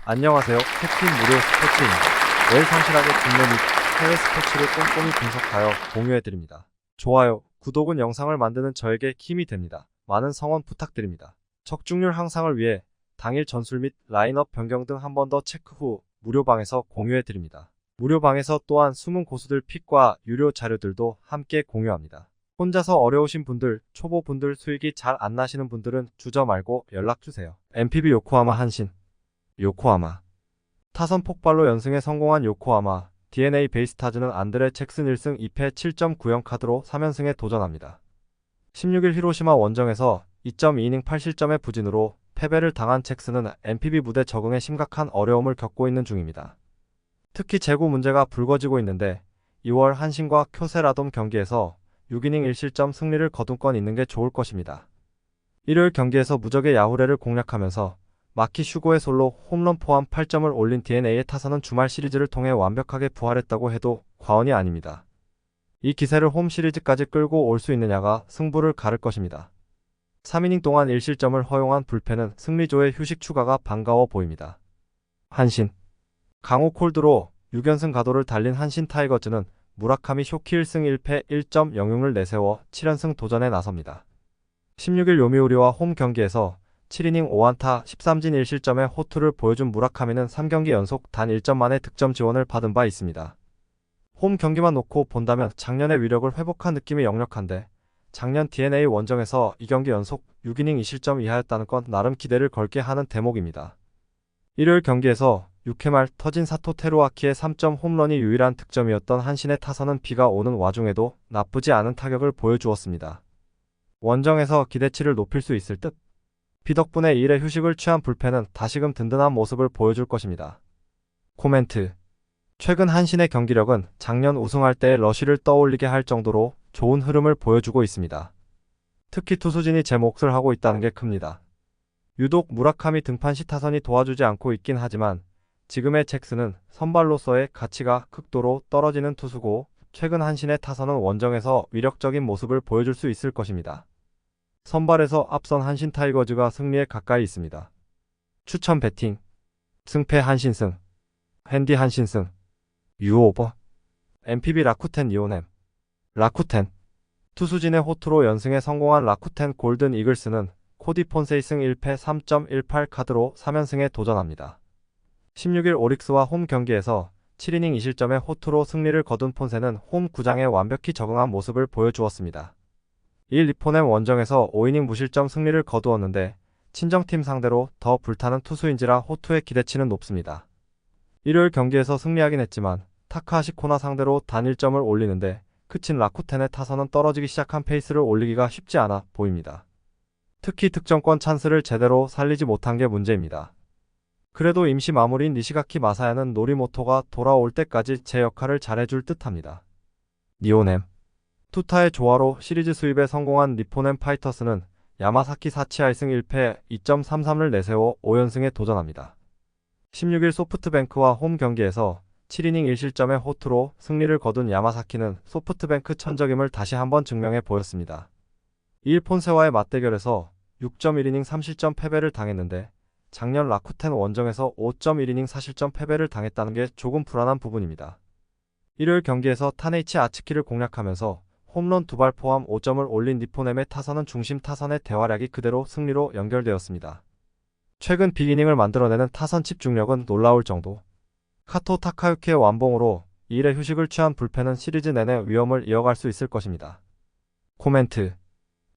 안녕하세요. 캡틴 무료 스포츠입니다. 매일 성실하게 국내 및 해외 스포츠를 꼼꼼히 분석하여 공유해드립니다. 좋아요, 구독은 영상을 만드는 저에게 힘이 됩니다. 많은 성원 부탁드립니다. 적중률 향상을 위해 당일 전술 및 라인업 변경 등 한 번 더 체크 후 무료방에서 공유해드립니다. 무료방에서 또한 숨은 고수들 픽과 유료 자료들도 함께 공유합니다. 혼자서 어려우신 분들, 초보분들 수익이 잘 안 나시는 분들은 주저 말고 연락주세요. MPB 요코하마 한신 요코하마 타선 폭발로 연승에 성공한 요코하마 DNA 베이스타즈는 안드레 잭슨 1승 2패 7.90 카드로 3연승에 도전합니다. 16일 히로시마 원정에서 2.2이닝 8실점의 부진으로 패배를 당한 잭슨은 NPB 무대 적응에 심각한 어려움을 겪고 있는 중입니다. 특히 제구 문제가 불거지고 있는데 2월 한신과 쿄세라돔 경기에서 6이닝 1실점 승리를 거둔 건 있는 게 좋을 것입니다. 일요일 경기에서 무적의 야후레를 공략하면서 마키 슈고의 솔로 홈런 포함 8점을 올린 DNA의 타선은 주말 시리즈를 통해 완벽하게 부활했다고 해도 과언이 아닙니다. 이 기세를 홈 시리즈까지 끌고 올 수 있느냐가 승부를 가를 것입니다. 3이닝 동안 1실점을 허용한 불펜은 승리조의 휴식 추가가 반가워 보입니다. 한신 강호 콜드로 6연승 가도를 달린 한신 타이거즈는 무라카미 쇼키 1승 1패 1.00을 내세워 7연승 도전에 나섭니다. 16일 요미우리와 홈 경기에서 7이닝 5안타 13진 1실점의 호투를 보여준 무라카미는 3경기 연속 단 1점 만에 득점 지원을 받은 바 있습니다. 홈 경기만 놓고 본다면 작년의 위력을 회복한 느낌이 역력한데 작년 DNA 원정에서 2경기 연속 6이닝 2실점 이하였다는 건 나름 기대를 걸게 하는 대목입니다. 일요일 경기에서 6회 말 터진 사토 테루아키의 3점 홈런이 유일한 득점이었던 한신의 타선은 비가 오는 와중에도 나쁘지 않은 타격을 보여주었습니다. 원정에서 기대치를 높일 수 있을 듯? 비 덕분에 2일의 휴식을 취한 불펜은 다시금 든든한 모습을 보여줄 것입니다. 코멘트. 최근 한신의 경기력은 작년 우승할 때의 러쉬를 떠올리게 할 정도로 좋은 흐름을 보여주고 있습니다. 특히 투수진이 제 몫을 하고 있다는 게 큽니다. 유독 무라카미 등판 시 타선이 도와주지 않고 있긴 하지만 지금의 잭슨은 선발로서의 가치가 극도로 떨어지는 투수고 최근 한신의 타선은 원정에서 위력적인 모습을 보여줄 수 있을 것입니다. 선발에서 앞선 한신 타이거즈가 승리에 가까이 있습니다. 추천 배팅 승패 한신승 핸디 한신승 유오버 MPB 라쿠텐 이오넴 라쿠텐 투수진의 호투로 연승에 성공한 라쿠텐 골든 이글스는 코디 폰세 2승 1패 3.18 카드로 3연승에 도전합니다. 16일 오릭스와 홈 경기에서 7이닝 2실점의 호투로 승리를 거둔 폰세는 홈 구장에 완벽히 적응한 모습을 보여주었습니다. 1 리포넴 원정에서 5이닝 무실점 승리를 거두었는데 친정팀 상대로 더 불타는 투수인지라 호투의 기대치는 높습니다. 일요일 경기에서 승리하긴 했지만 타카하시 코나 상대로 단 1점을 올리는데 그친 라쿠텐의 타선은 떨어지기 시작한 페이스를 올리기가 쉽지 않아 보입니다. 특히 득점권 찬스를 제대로 살리지 못한 게 문제입니다. 그래도 임시 마무리인 니시가키 마사야는 노리모토가 돌아올 때까지 제 역할을 잘해줄 듯합니다. 니오넴 투타의 조화로 시리즈 수입에 성공한 니포넴 파이터스는 야마사키 사치아 1승 1패 2.33을 내세워 5연승에 도전합니다. 16일 소프트뱅크와 홈 경기에서 7이닝 1실점의 호투로 승리를 거둔 야마사키는 소프트뱅크 천적임을 다시 한번 증명해 보였습니다. 2일 폰세와의 맞대결에서 6.1이닝 3실점 패배를 당했는데 작년 라쿠텐 원정에서 5.1이닝 4실점 패배를 당했다는 게 조금 불안한 부분입니다. 일요일 경기에서 타네이치 아츠키를 공략하면서 홈런 2발 포함 5점을 올린 니포넴의 타선은 중심 타선의 대활약이 그대로 승리로 연결되었습니다. 최근 빅이닝을 만들어내는 타선 집중력은 놀라울 정도. 카토 타카유키의 완봉으로 2일의 휴식을 취한 불펜은 시리즈 내내 위험을 이어갈 수 있을 것입니다. 코멘트.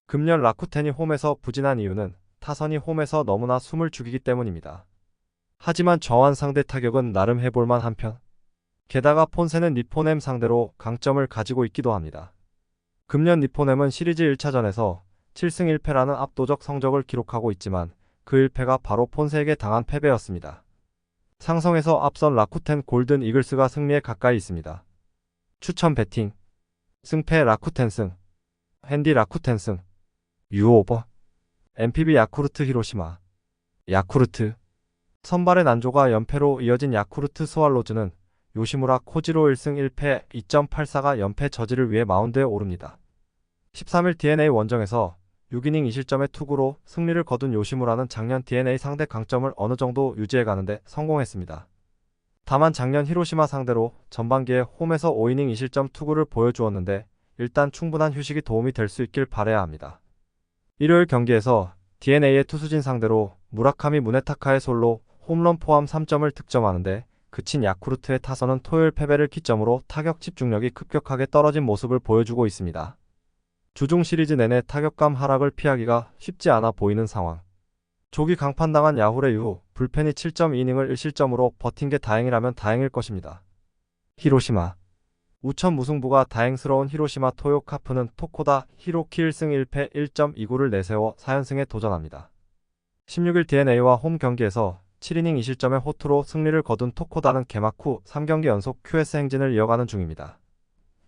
금년 라쿠텐이 홈에서 부진한 이유는 타선이 홈에서 너무나 숨을 죽이기 때문입니다. 하지만 저완 상대 타격은 나름 해볼만 한편. 게다가 폰세는 니포넴 상대로 강점을 가지고 있기도 합니다. 금년 니포넴은 시리즈 1차전에서 7승 1패라는 압도적 성적을 기록하고 있지만 그 1패가 바로 폰세에게 당한 패배였습니다. 상성에서 앞선 라쿠텐 골든 이글스가 승리에 가까이 있습니다. 추천 배팅 승패 라쿠텐 승 핸디 라쿠텐 승 유오버 MPB 야쿠르트 히로시마 야쿠르트 선발의 난조가 연패로 이어진 야쿠르트 스왈로즈는 요시무라 코지로 1승 1패 2.84가 연패 저지를 위해 마운드에 오릅니다. 13일 DNA 원정에서 6이닝 2실점의 투구로 승리를 거둔 요시무라는 작년 DNA 상대 강점을 어느 정도 유지해가는데 성공했습니다. 다만 작년 히로시마 상대로 전반기에 홈에서 5이닝 2실점 투구를 보여주었는데 일단 충분한 휴식이 도움이 될 수 있길 바라야 합니다. 일요일 경기에서 DeNA의 투수진 상대로 무라카미 무네타카의 솔로 홈런 포함 3점을 득점하는데 그친 야쿠르트의 타선은 토요일 패배를 기점으로 타격 집중력이 급격하게 떨어진 모습을 보여주고 있습니다. 주중 시리즈 내내 타격감 하락을 피하기가 쉽지 않아 보이는 상황. 조기 강판당한 야후레 이후 불펜이 7.2이닝을 1실점으로 버틴 게 다행이라면 다행일 것입니다. 히로시마 우천 무승부가 다행스러운 히로시마 토요 카프는 토코다 히로키 1승 1패 1.29를 내세워 4연승에 도전합니다. 16일 DeNA와 홈 경기에서 7이닝 2실점의 호투로 승리를 거둔 토코다는 개막 후 3경기 연속 QS 행진을 이어가는 중입니다.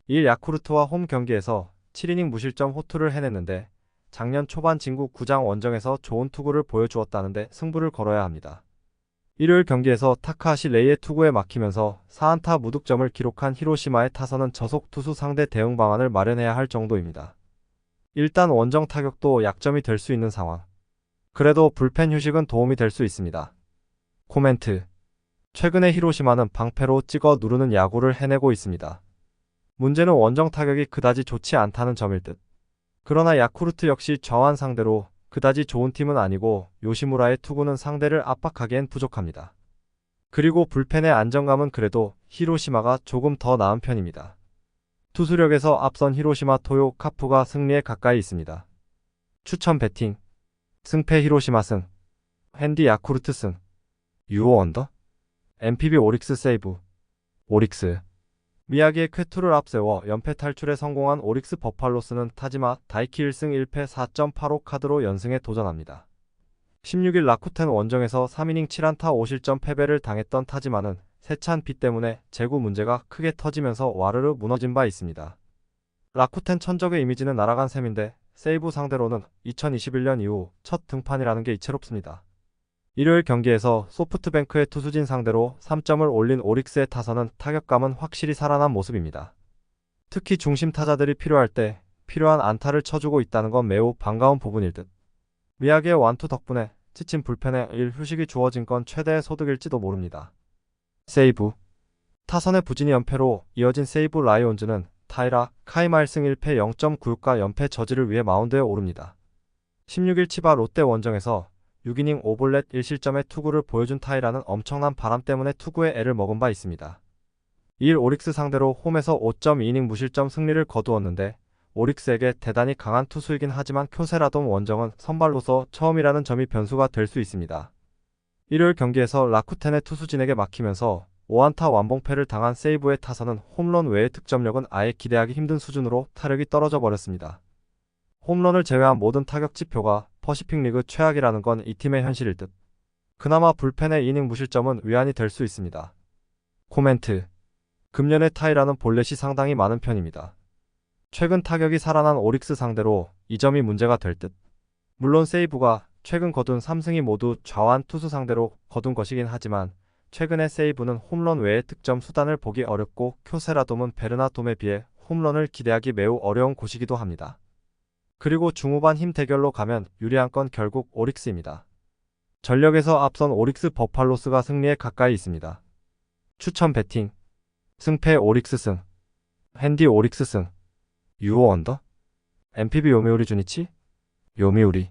2일 야쿠르트와 홈 경기에서 7이닝 무실점 호투를 해냈는데 작년 초반 진구 구장 원정에서 좋은 투구를 보여주었다는데 승부를 걸어야 합니다. 일요일 경기에서 타카하시 레이의 투구에 막히면서 4안타 무득점을 기록한 히로시마의 타선은 저속 투수 상대 대응 방안을 마련해야 할 정도입니다. 일단 원정 타격도 약점이 될 수 있는 상황. 그래도 불펜 휴식은 도움이 될 수 있습니다. 코멘트. 최근에 히로시마는 방패로 찍어 누르는 야구를 해내고 있습니다. 문제는 원정 타격이 그다지 좋지 않다는 점일 듯. 그러나 야쿠르트 역시 저한 상대로 그다지 좋은 팀은 아니고 요시무라의 투구는 상대를 압박하기엔 부족합니다. 그리고 불펜의 안정감은 그래도 히로시마가 조금 더 나은 편입니다. 투수력에서 앞선 히로시마 토요 카프가 승리에 가까이 있습니다. 추천 배팅. 승패 히로시마 승. 핸디 야쿠르트 승. 유오 언더. MPB 오릭스 세이브. 오릭스. 미야기의 쾌투를 앞세워 연패 탈출에 성공한 오릭스 버팔로스는 타지마 다이키 1승 1패 4.85 카드로 연승에 도전합니다. 16일 라쿠텐 원정에서 3이닝 7안타 5실점 패배를 당했던 타지마는 세찬 비 때문에 제구 문제가 크게 터지면서 와르르 무너진 바 있습니다. 라쿠텐 천적의 이미지는 날아간 셈인데 세이브 상대로는 2021년 이후 첫 등판이라는 게 이채롭습니다. 일요일 경기에서 소프트뱅크의 투수진 상대로 3점을 올린 오릭스의 타선은 타격감은 확실히 살아난 모습입니다. 특히 중심 타자들이 필요할 때 필요한 안타를 쳐주고 있다는 건 매우 반가운 부분일 듯. 미야기의 완투 덕분에 지친 불펜에 휴식이 주어진 건 최대의 소득일지도 모릅니다. 세이브. 타선의 부진이 연패로 이어진 세이브 라이온즈는 타이라 카이마 1승 1패 0.96가 연패 저지를 위해 마운드에 오릅니다. 16일 치바 롯데 원정에서 6이닝 오볼렛 1실점의 투구를 보여준 타이라는 엄청난 바람 때문에 투구에 애를 먹은 바 있습니다. 2일 오릭스 상대로 홈에서 5.2이닝 무실점 승리를 거두었는데 오릭스에게 대단히 강한 투수이긴 하지만 쿄세라돔 원정은 선발로서 처음이라는 점이 변수가 될 수 있습니다. 일요일 경기에서 라쿠텐의 투수진에게 막히면서 5안타 완봉패를 당한 세이브의 타선은 홈런 외의 득점력은 아예 기대하기 힘든 수준으로 타력이 떨어져 버렸습니다. 홈런을 제외한 모든 타격 지표가 퍼시픽 리그 최악이라는 건 이 팀의 현실일 듯. 그나마 불펜의 이닝 무실점은 위안이 될 수 있습니다. 코멘트. 금년의 타이라는 볼넷이 상당히 많은 편입니다. 최근 타격이 살아난 오릭스 상대로 이 점이 문제가 될 듯. 물론 세이브가 최근 거둔 3승이 모두 좌완 투수 상대로 거둔 것이긴 하지만 최근의 세이브는 홈런 외의 득점 수단을 보기 어렵고 쿄세라돔은 베르나돔에 비해 홈런을 기대하기 매우 어려운 곳이기도 합니다. 그리고 중후반 힘 대결로 가면 유리한 건 결국 오릭스입니다. 전력에서 앞선 오릭스 버팔로스가 승리에 가까이 있습니다. 추천 배팅. 승패 오릭스 승. 핸디 오릭스 승. 유오 언더. MPB 요미우리 주니치. 요미우리.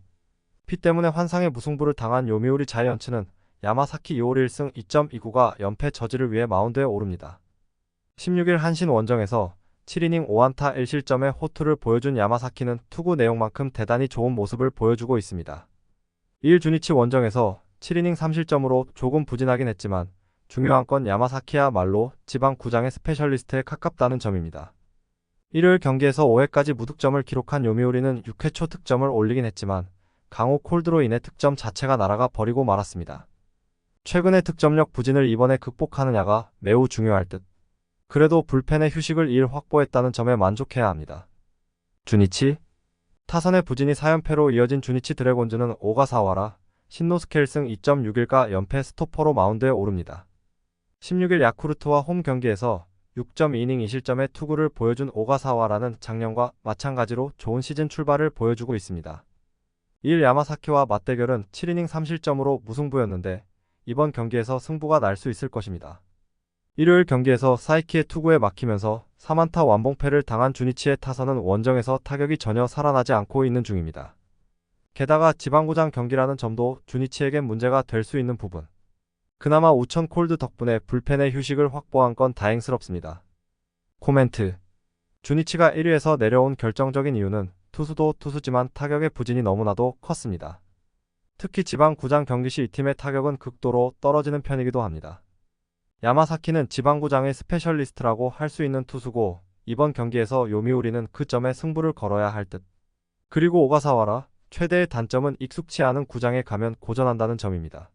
피 때문에 환상의 무승부를 당한 요미우리 자이언츠는 야마사키 요오리 1승 2.29가 연패 저지를 위해 마운드에 오릅니다. 16일 한신 원정에서 7이닝 5안타 1실점의 호투를 보여준 야마사키는 투구 내용만큼 대단히 좋은 모습을 보여주고 있습니다. 2일 주니치 원정에서 7이닝 3실점으로 조금 부진하긴 했지만 중요한 건 야마사키야말로 지방 구장의 스페셜리스트에 가깝다는 점입니다. 일요일 경기에서 5회까지 무득점을 기록한 요미우리는 6회 초 득점을 올리긴 했지만 강호 콜드로 인해 득점 자체가 날아가 버리고 말았습니다. 최근의 득점력 부진을 이번에 극복하느냐가 매우 중요할 듯. 그래도 불펜의 휴식을 2일 확보했다는 점에 만족해야 합니다. 주니치. 타선의 부진이 4연패로 이어진 주니치 드래곤즈는 오가사와라 신노스케 1승 2.61가 연패 스토퍼로 마운드에 오릅니다. 16일 야쿠르트와 홈 경기에서 6.2이닝 2실점의 투구를 보여준 오가사와라는 작년과 마찬가지로 좋은 시즌 출발을 보여주고 있습니다. 2일 야마사키와 맞대결은 7이닝 3실점으로 무승부였는데 이번 경기에서 승부가 날 수 있을 것입니다. 일요일 경기에서 사이키의 투구에 막히면서 3안타 완봉패를 당한 주니치의 타선은 원정에서 타격이 전혀 살아나지 않고 있는 중입니다. 게다가 지방구장 경기라는 점도 주니치에겐 문제가 될 수 있는 부분. 그나마 우천 콜드 덕분에 불펜의 휴식을 확보한 건 다행스럽습니다. 코멘트. 주니치가 1위에서 내려온 결정적인 이유는 투수도 투수지만 타격의 부진이 너무나도 컸습니다. 특히 지방구장 경기 시 이 팀의 타격은 극도로 떨어지는 편이기도 합니다. 야마사키는 지방구장의 스페셜리스트라고 할 수 있는 투수고 이번 경기에서 요미우리는 그 점에 승부를 걸어야 할 듯. 그리고 오가사와라, 최대의 단점은 익숙치 않은 구장에 가면 고전한다는 점입니다.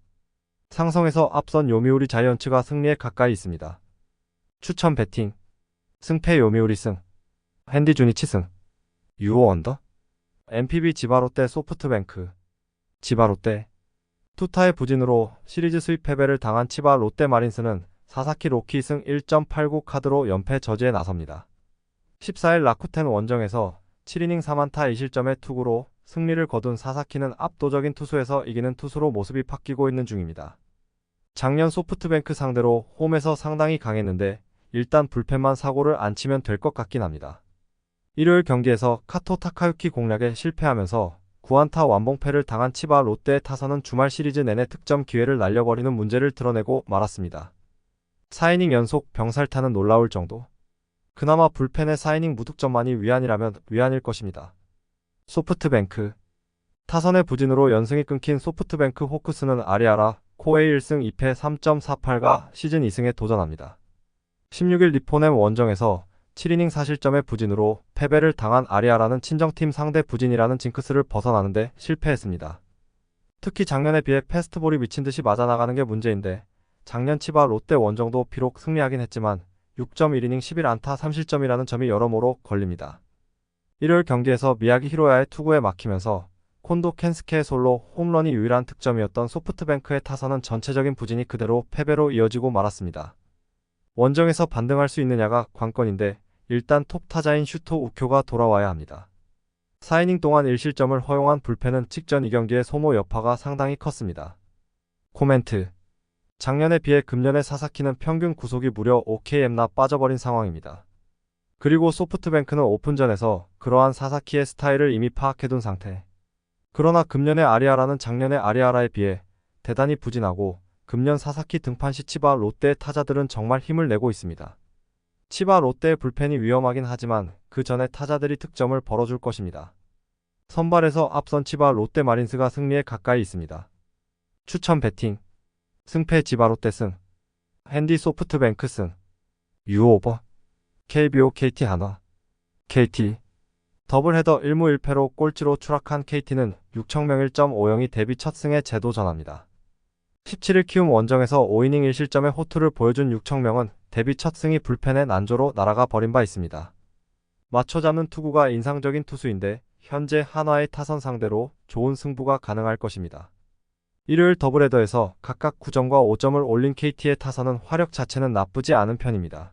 상성에서 앞선 요미우리 자이언츠가 승리에 가까이 있습니다. 추천 배팅. 승패 요미우리 승. 핸디 주니치 승. 유오 언더. NPB 지바롯데 소프트뱅크. 지바롯데. 투타의 부진으로 시리즈 수입 패배를 당한 치바 롯데 마린스는 사사키 로키 승 1.89 카드로 연패 저지에 나섭니다. 14일 라쿠텐 원정에서 7이닝 3안타 2실점의 투구로 승리를 거둔 사사키는 압도적인 투수에서 이기는 투수로 모습이 바뀌고 있는 중입니다. 작년 소프트뱅크 상대로 홈에서 상당히 강했는데 일단 불펜만 사고를 안 치면 될 것 같긴 합니다. 일요일 경기에서 카토 타카유키 공략에 실패하면서 9안타 완봉패를 당한 치바 롯데의 타선은 주말 시리즈 내내 득점 기회를 날려버리는 문제를 드러내고 말았습니다. 4이닝 연속 병살타는 놀라울 정도. 그나마 불펜의 4이닝 무득점만이 위안이라면 위안일 것입니다. 소프트뱅크. 타선의 부진으로 연승이 끊긴 소프트뱅크 호크스는 아리아라 코에이 1승 2패 3.48가 시즌 2승에 도전합니다. 16일 니포넴 원정에서 7이닝 4실점의 부진으로 패배를 당한 아리아라는 친정팀 상대 부진이라는 징크스를 벗어나는데 실패했습니다. 특히 작년에 비해 패스트볼이 미친듯이 맞아나가는 게 문제인데 작년 치바 롯데 원정도 비록 승리하긴 했지만 6.1이닝 11안타 3실점이라는 점이 여러모로 걸립니다. 일요일 경기에서 미야기 히로야의 투구에 막히면서 콘도 켄스케의 솔로 홈런이 유일한 득점이었던 소프트뱅크의 타선은 전체적인 부진이 그대로 패배로 이어지고 말았습니다. 원정에서 반등할 수 있느냐가 관건인데 일단 톱 타자인 슈토 우쿄가 돌아와야 합니다. 4이닝 동안 1실점을 허용한 불펜은 직전 2경기의 소모 여파가 상당히 컸습니다. 코멘트. 작년에 비해 금년의 사사키는 평균 구속이 무려 5km나 빠져버린 상황입니다. 그리고 소프트뱅크는 오픈전에서 그러한 사사키의 스타일을 이미 파악해둔 상태. 그러나 금년의 아리아라는 작년의 아리아라에 비해 대단히 부진하고 금년 사사키 등판 시 치바 롯데의 타자들은 정말 힘을 내고 있습니다. 치바 롯데의 불펜이 위험하긴 하지만 그 전에 타자들이 득점을 벌어줄 것입니다. 선발에서 앞선 치바 롯데 마린스가 승리에 가까이 있습니다. 추천 배팅. 승패 지바 롯데 승. 핸디 소프트뱅크 승. 유오버. KBO KT 한화. KT. 더블헤더 1무 1패로 꼴찌로 추락한 KT는 6청명 1.50이 데뷔 첫 승에 재도전합니다. 17일 키움 원정에서 5이닝 1실점의 호투를 보여준 6청명은 데뷔 첫 승이 불펜의 난조로 날아가 버린 바 있습니다. 맞춰잡는 투구가 인상적인 투수인데 현재 한화의 타선 상대로 좋은 승부가 가능할 것입니다. 일요일 더블헤더에서 각각 9점과 5점을 올린 KT의 타선은 화력 자체는 나쁘지 않은 편입니다.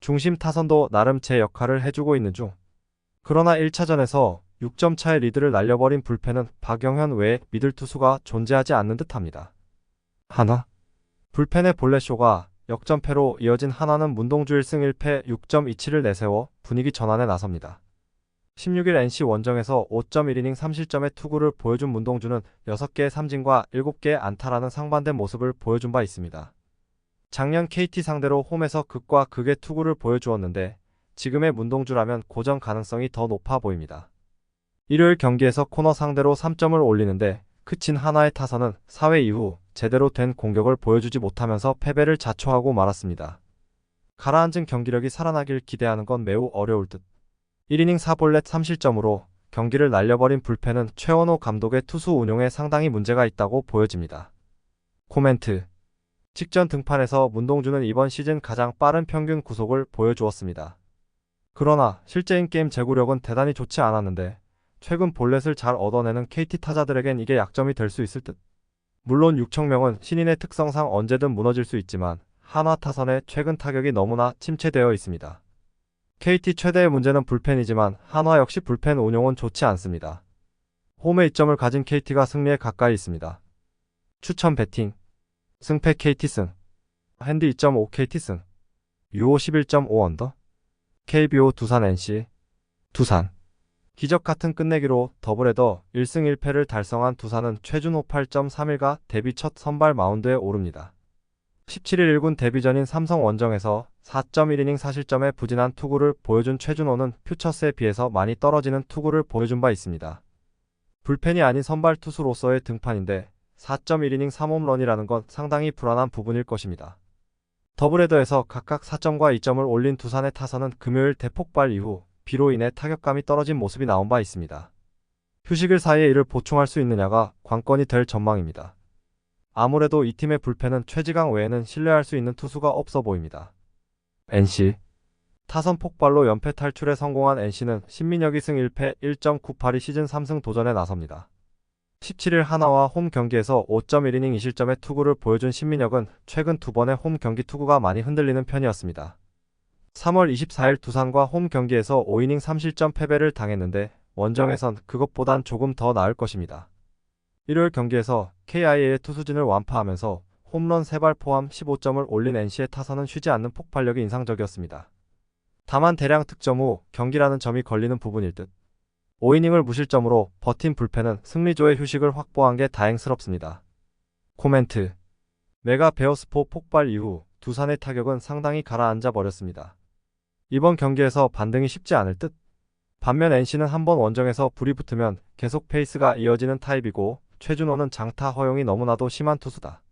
중심 타선도 나름 제 역할을 해주고 있는 중. 그러나 1차전에서 6점 차의 리드를 날려버린 불펜은 박영현 외에 믿을 투수가 존재하지 않는 듯합니다. 한화. 불펜의 볼넷쇼가 역전패로 이어진 한화는 문동주 1승 1패 6.27을 내세워 분위기 전환에 나섭니다. 16일 NC 원정에서 5.1이닝 3실점의 투구를 보여준 문동주는 6개의 삼진과 7개의 안타라는 상반된 모습을 보여준 바 있습니다. 작년 KT 상대로 홈에서 극과 극의 투구를 보여주었는데 지금의 문동주라면 고전 가능성이 더 높아 보입니다. 일요일 경기에서 코너 상대로 3점을 올리는데 그친 한화의 타선은 4회 이후 제대로 된 공격을 보여주지 못하면서 패배를 자초하고 말았습니다. 가라앉은 경기력이 살아나길 기대하는 건 매우 어려울 듯. 1이닝 4볼넷 3실점으로 경기를 날려버린 불펜은 최원호 감독의 투수 운용에 상당히 문제가 있다고 보여집니다. 코멘트. 직전 등판에서 문동주는 이번 시즌 가장 빠른 평균 구속을 보여주었습니다. 그러나 실제인 게임 제구력은 대단히 좋지 않았는데 최근 볼넷을 잘 얻어내는 KT 타자들에겐 이게 약점이 될 수 있을 듯. 물론 6청명은 신인의 특성상 언제든 무너질 수 있지만 한화 타선의 최근 타격이 너무나 침체되어 있습니다. KT 최대의 문제는 불펜이지만 한화 역시 불펜 운용은 좋지 않습니다. 홈에 이점을 가진 KT가 승리에 가까이 있습니다. 추천 배팅. 승패 KT 승. 핸디 2.5 KT 승. 유호 11.5 언더. KBO 두산 NC. 두산. 기적 같은 끝내기로 더블헤더 1승 1패를 달성한 두산은 최준호 8.31가 데뷔 첫 선발 마운드에 오릅니다. 17일 1군 데뷔전인 삼성 원정에서 4.1이닝 4실점의 부진한 투구를 보여준 최준호는 퓨처스에 비해서 많이 떨어지는 투구를 보여준 바 있습니다. 불펜이 아닌 선발 투수로서의 등판인데 4.1이닝 3홈런이라는 건 상당히 불안한 부분일 것입니다. 더블헤더에서 각각 4점과 2점을 올린 두산의 타선은 금요일 대폭발 이후 비로 인해 타격감이 떨어진 모습이 나온 바 있습니다. 휴식일 사이에 이를 보충할 수 있느냐가 관건이 될 전망입니다. 아무래도 이 팀의 불펜은 최지강 외에는 신뢰할 수 있는 투수가 없어 보입니다. NC. 타선 폭발로 연패 탈출에 성공한 NC는 신민혁이 승 1패 1.98이 시즌 3승 도전에 나섭니다. 17일 하나와 홈 경기에서 5.1이닝 2실점의 투구를 보여준 신민혁은 최근 두 번의 홈 경기 투구가 많이 흔들리는 편이었습니다. 3월 24일 두산과 홈 경기에서 5이닝 3실점 패배를 당했는데 원정에선 그것보단 조금 더 나을 것입니다. 일요일 경기에서 KIA의 투수진을 완파하면서 홈런 3발 포함 15점을 올린 NC의 타선은 쉬지 않는 폭발력이 인상적이었습니다. 다만 대량 득점 후 경기라는 점이 걸리는 부분일 듯. 5이닝을 무실점으로 버틴 불펜은 승리조의 휴식을 확보한 게 다행스럽습니다. 코멘트. 메가 베어스포 폭발 이후 두산의 타격은 상당히 가라앉아 버렸습니다. 이번 경기에서 반등이 쉽지 않을 듯. 반면 NC는 한번 원정에서 불이 붙으면 계속 페이스가 이어지는 타입이고 최준호는 장타 허용이 너무나도 심한 투수다.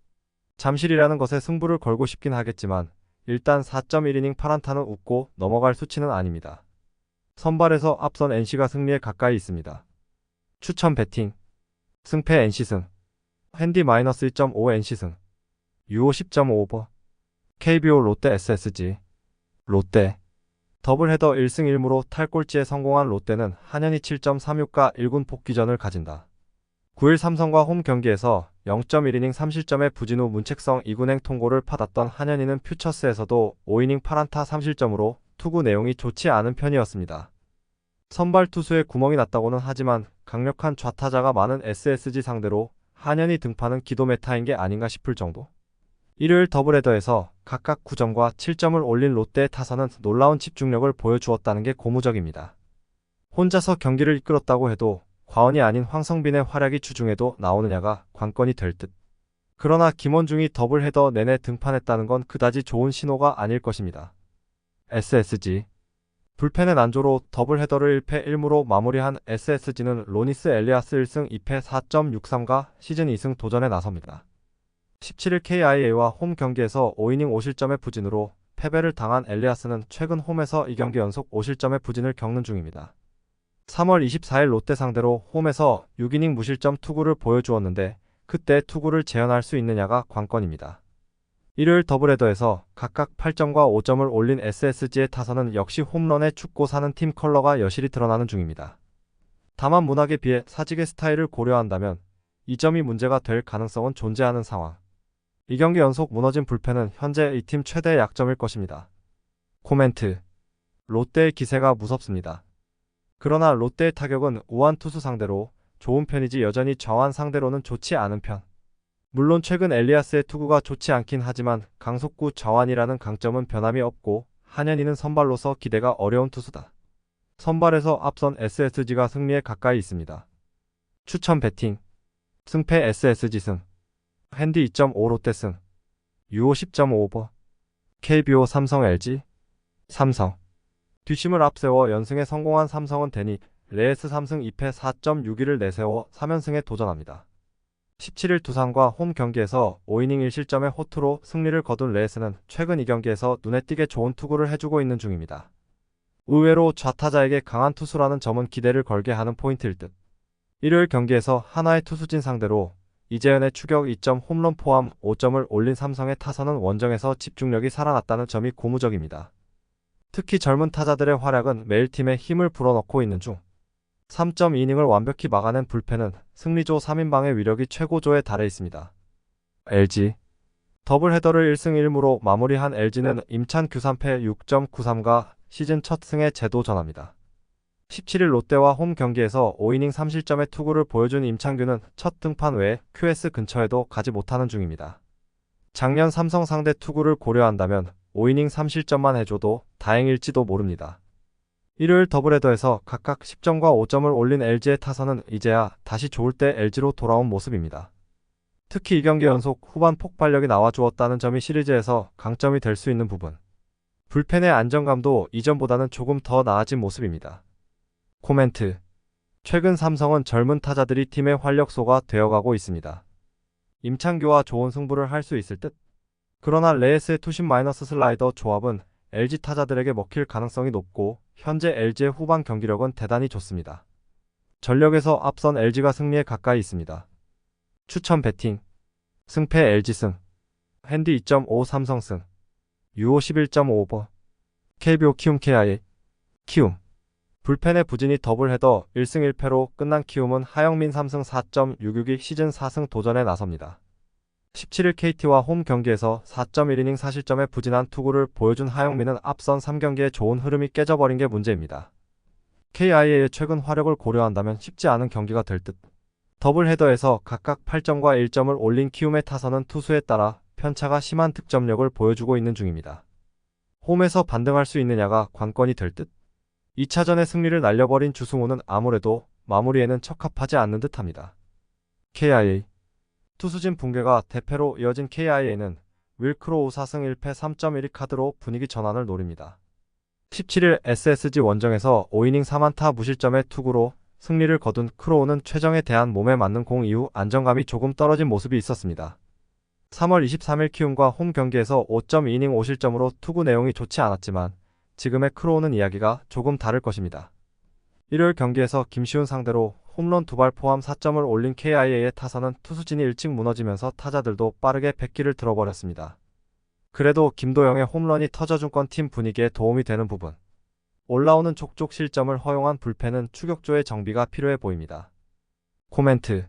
잠실이라는 것에 승부를 걸고 싶긴 하겠지만 일단 4.1이닝 8안타는 웃고 넘어갈 수치는 아닙니다. 선발에서 앞선 NC가 승리에 가까이 있습니다. 추천 배팅. 승패 NC 승. 핸디 -1.5 NC 승. 유호 10.5 오버. KBO 롯데 SSG. 롯데. 더블헤더 1승 1무로 탈꼴찌에 성공한 롯데는 한현희 7.36가 1군 복귀전을 가진다. 9일 삼성과 홈 경기에서 0.1이닝 3실점의 부진 후 문책성 2군행 통고를 받았던 한현희는 퓨처스에서도 5이닝 8안타 3실점으로 투구 내용이 좋지 않은 편이었습니다. 선발 투수에 구멍이 났다고는 하지만 강력한 좌타자가 많은 SSG 상대로 한현희 등판은 기도 메타인 게 아닌가 싶을 정도. 일요일 더블헤더에서 각각 9점과 7점을 올린 롯데의 타선은 놀라운 집중력을 보여주었다는 게 고무적입니다. 혼자서 경기를 이끌었다고 해도 과언이 아닌 황성빈의 활약이 주중에도 나오느냐가 관건이 될 듯. 그러나 김원중이 더블헤더 내내 등판했다는 건 그다지 좋은 신호가 아닐 것입니다. SSG. 불펜의 난조로 더블헤더를 1패 1무로 마무리한 SSG는 로니스 엘리아스 1승 2패 4.63가 시즌 2승 도전에 나섭니다. 17일 KIA와 홈 경기에서 5이닝 5실점의 부진으로 패배를 당한 엘리아스는 최근 홈에서 2경기 연속 5실점의 부진을 겪는 중입니다. 3월 24일 롯데 상대로 홈에서 6이닝 무실점 투구를 보여주었는데 그때 투구를 재현할 수 있느냐가 관건입니다. 일요일 더블헤더에서 각각 8점과 5점을 올린 SSG의 타선은 역시 홈런에 죽고 사는 팀 컬러가 여실히 드러나는 중입니다. 다만 문학에 비해 사직의 스타일을 고려한다면 이 점이 문제가 될 가능성은 존재하는 상황. 2경기 연속 무너진 불펜은 현재 이 팀 최대 약점일 것입니다. 코멘트. 롯데의 기세가 무섭습니다. 그러나 롯데의 타격은 우한 투수 상대로 좋은 편이지 여전히 저한 상대로는 좋지 않은 편. 물론 최근 엘리아스의 투구가 좋지 않긴 하지만 강속구 저한이라는 강점은 변함이 없고 한현희는 선발로서 기대가 어려운 투수다. 선발에서 앞선 SSG가 승리에 가까이 있습니다. 추천 배팅. 승패 SSG 승. 핸디 2.5 롯데 승. 유호 10.5 오버. KBO 삼성 LG. 삼성. 뒷심을 앞세워 연승에 성공한 삼성은 데니 레에스 3승 2패 4.61을 내세워 3연승에 도전합니다. 17일 두산과 홈 경기에서 5이닝 1실점의 호투로 승리를 거둔 레에스는 최근 2경기에서 눈에 띄게 좋은 투구를 해주고 있는 중입니다. 의외로 좌타자에게 강한 투수라는 점은 기대를 걸게 하는 포인트일 듯. 일요일 경기에서 하나의 투수진 상대로 이재현의 추격 2점 홈런 포함 5점을 올린 삼성의 타선은 원정에서 집중력이 살아났다는 점이 고무적입니다. 특히 젊은 타자들의 활약은 매일 팀에 힘을 불어넣고 있는 중. 3.2이닝을 완벽히 막아낸 불펜은 승리조 3인방의 위력이 최고조에 달해 있습니다. LG. 더블헤더를 1승 1무로 마무리한 LG는 임찬 규 3패 6.93가 시즌 첫 승에 재도전합니다. 17일 롯데와 홈 경기에서 5이닝 3실점의 투구를 보여준 임창규는 첫 등판 외에 QS 근처에도 가지 못하는 중입니다. 작년 삼성 상대 투구를 고려한다면 5이닝 3실점만 해줘도 다행일지도 모릅니다. 일요일 더블헤더에서 각각 10점과 5점을 올린 LG의 타선은 이제야 다시 좋을 때 LG로 돌아온 모습입니다. 특히 2경기 연속 후반 폭발력이 나와주었다는 점이 시리즈에서 강점이 될 수 있는 부분. 불펜의 안정감도 이전보다는 조금 더 나아진 모습입니다. 코멘트. 최근 삼성은 젊은 타자들이 팀의 활력소가 되어가고 있습니다. 임창규와 좋은 승부를 할 수 있을 듯. 그러나 레이스의 투심 마이너스 슬라이더 조합은 LG 타자들에게 먹힐 가능성이 높고 현재 LG의 후반 경기력은 대단히 좋습니다. 전력에서 앞선 LG가 승리에 가까이 있습니다. 추천 배팅. 승패 LG 승. 핸디 2.5 삼성 승. 유오 11.5버. KBO 키움 KIA. 키움. 불펜의 부진이 더블헤더 1승 1패로 끝난 키움은 하영민 3승 4.662 시즌 4승 도전에 나섭니다. 17일 KT와 홈 경기에서 4.1이닝 4실점의 부진한 투구를 보여준 하영민은 앞선 3경기의 좋은 흐름이 깨져버린 게 문제입니다. KIA의 최근 화력을 고려한다면 쉽지 않은 경기가 될 듯. 더블헤더에서 각각 8점과 1점을 올린 키움의 타선은 투수에 따라 편차가 심한 득점력을 보여주고 있는 중입니다. 홈에서 반등할 수 있느냐가 관건이 될 듯. 2차전의 승리를 날려버린 주승우는 아무래도 마무리에는 적합하지 않는 듯합니다. KIA. 투수진 붕괴가 대패로 이어진 KIA는 윌크로 5사승 1패 3.12 카드로 분위기 전환을 노립니다. 17일 SSG 원정에서 5이닝 4안타 무실점의 투구로 승리를 거둔 크로우는 최정에 대한 몸에 맞는 공 이후 안정감이 조금 떨어진 모습이 있었습니다. 3월 23일 키움과 홈 경기에서 5.2이닝 5실점으로 투구 내용이 좋지 않았지만 지금의 크로우는 이야기가 조금 다를 것입니다. 일요일 경기에서 김시훈 상대로 홈런 2발 포함 4점을 올린 KIA의 타선은 투수진이 일찍 무너지면서 타자들도 빠르게 백기를 들어버렸습니다. 그래도 김도영의 홈런이 터져준 건 팀 분위기에 도움이 되는 부분. 올라오는 족족 실점을 허용한 불펜은 추격조의 정비가 필요해 보입니다. 코멘트.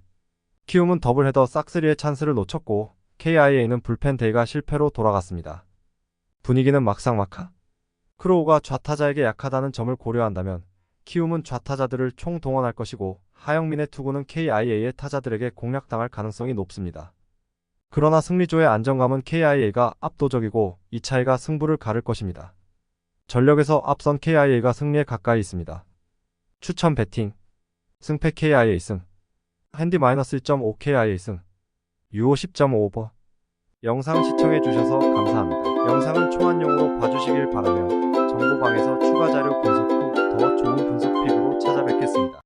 키움은 더블헤더 싹3의 찬스를 놓쳤고 KIA는 불펜 데이가 실패로 돌아갔습니다. 분위기는 막상막하. 크로우가 좌타자에게 약하다는 점을 고려한다면 키움은 좌타자들을 총동원할 것이고 하영민의 투구는 KIA의 타자들에게 공략당할 가능성이 높습니다. 그러나 승리조의 안정감은 KIA가 압도적이고 이 차이가 승부를 가를 것입니다. 전력에서 앞선 KIA가 승리에 가까이 있습니다. 추천 배팅. 승패 KIA 승. 핸디 -1.5 KIA 승. 유오 10.5버. 영상 시청해주셔서 감사합니다. 영상은 초안용으로 봐주시길 바라며 정보방에서 추가 자료 분석 후 더 좋은 분석 픽으로 찾아뵙겠습니다.